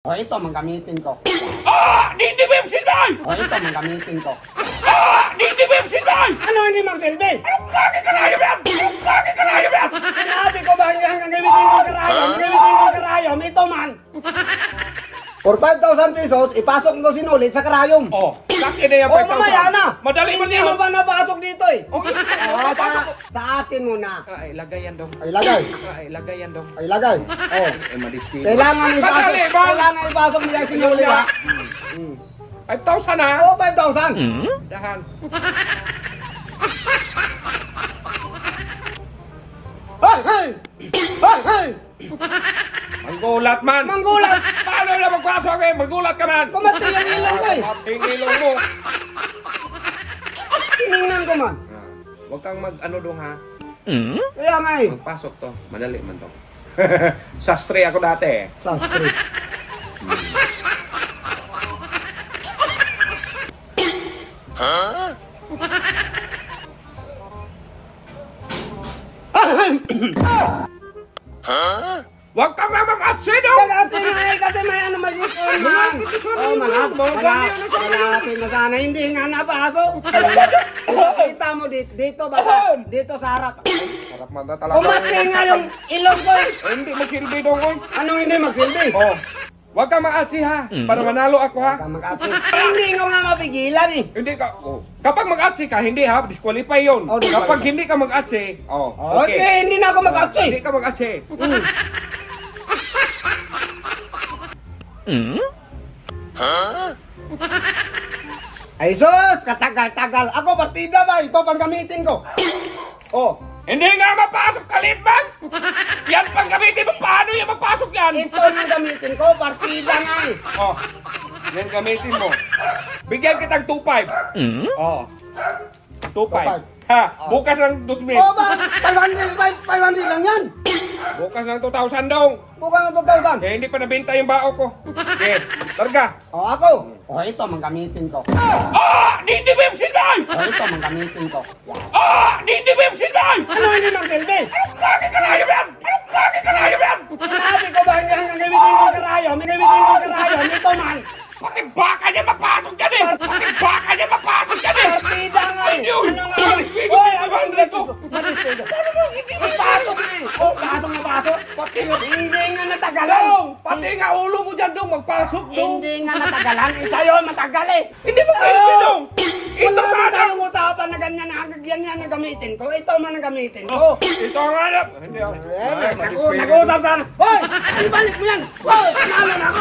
O ito, manggamitin ko. Hindi mo yung silbay! O ito, manggamitin ko. Hindi mo yung silbay! Ano hindi magsilbi? Anong klase karayom yan? Anong klase karayom yan? Sinabi ko ba ang gagamitin ko karayom? Gagamitin ko karayom, ito man. For 5,000 pesos, ipasok mo sinulit sa karayom. Laki na yan, O mamaya na. Madali mo Hindi niya. mo ba napasok dito eh? Okay. Sa akin muna. Ay, lagay yan dong. Ay, lagay. Ay, lagay yan dong. Ay, lagay. Oh. Malispin. Kailangan ipasok. Madali ba? Kailangan ipasok mo yung sinulit ha. 5,000 ha? Oo, 5,000. Dahan. Hey! Hey! Hey! Manggulat man. Manggulat! Paano na magpasok eh? Manggulat ka man. Kumati ang ilong ko eh. Mating ilong mo. Tinignan ko man. Huwag kang mag-ano dong ha. Kaya nga eh. Magpasok to. Madali man to. Sastre ako dati eh. Sastre. Huwag kang nga mag-atsi dong. Kasi nga eh, kasi may ano masipon man. Oh, malapit na sana. Hindi nga napasok. Kita mo dito ba? Dito sa harap. Sarap man na talaga. Kumati nga yung ilong ko eh. Hindi magsilbi dong ko. Anong hindi magsilbi? Huwag kang mag-atsi ha. Para manalo ako ha. Hindi ko nga mapigilan eh. Hindi ka. Kapag mag-atsi ka, hindi ha. Disqualify yun. Kapag hindi ka mag-atsi, Okay, hindi na ako mag-atsi. Hindi ka mag-atsi. Ay sus, katagal-tagal. Ako partida ba? Ito pang gamitin ko. Hindi nga mapasok kalibang! Yan pang gamitin mo. Paano yung magpasok yan? Ito nang gamitin ko, partida nga eh. Yan gamitin mo. Bigyan kitang 2.5. 2.5. Ha, bukas ng 2,000. Ba? 500 lang yan. Bukas ng 2,000 dong. Bukan ng 2,000. Hindi pa nabenta yung bao ko. Okay, targa. Ako. Ito, manggamitin ko. Hindi mo yung silbay! Ito, manggamitin ko. Hindi mo yung silbay! Ano hindi magsilbi? Anong klase karayom yan? Anong klase karayom yan? Sinabi ko ba ang gagamitin ko karayom? Gagamitin ko karayom, ito man. Pati baka niya magpasok dyan eh! Pati baka niya magpasok dyan eh! Partida nga eh. Yun! Ano nga? Maliswigo! Hoy, ano ang Dito! Maliswigo. Pasok na eh. Pasok na pasok. Hindi nga natagalan. Pati nga ulo mo dyan dong magpasok dong! Hindi nga natagalan. Sa'yo matagal eh. Hindi mo silbi dong! Ito Wala na sana! tayong usapan na ganyan na gamitin ko. Ito man ang gamitin ko. Ito nga na! Hindi ako. Nag-uusap sana. Hoy! Ibalik mo yan. Hoy! Panalo na ako.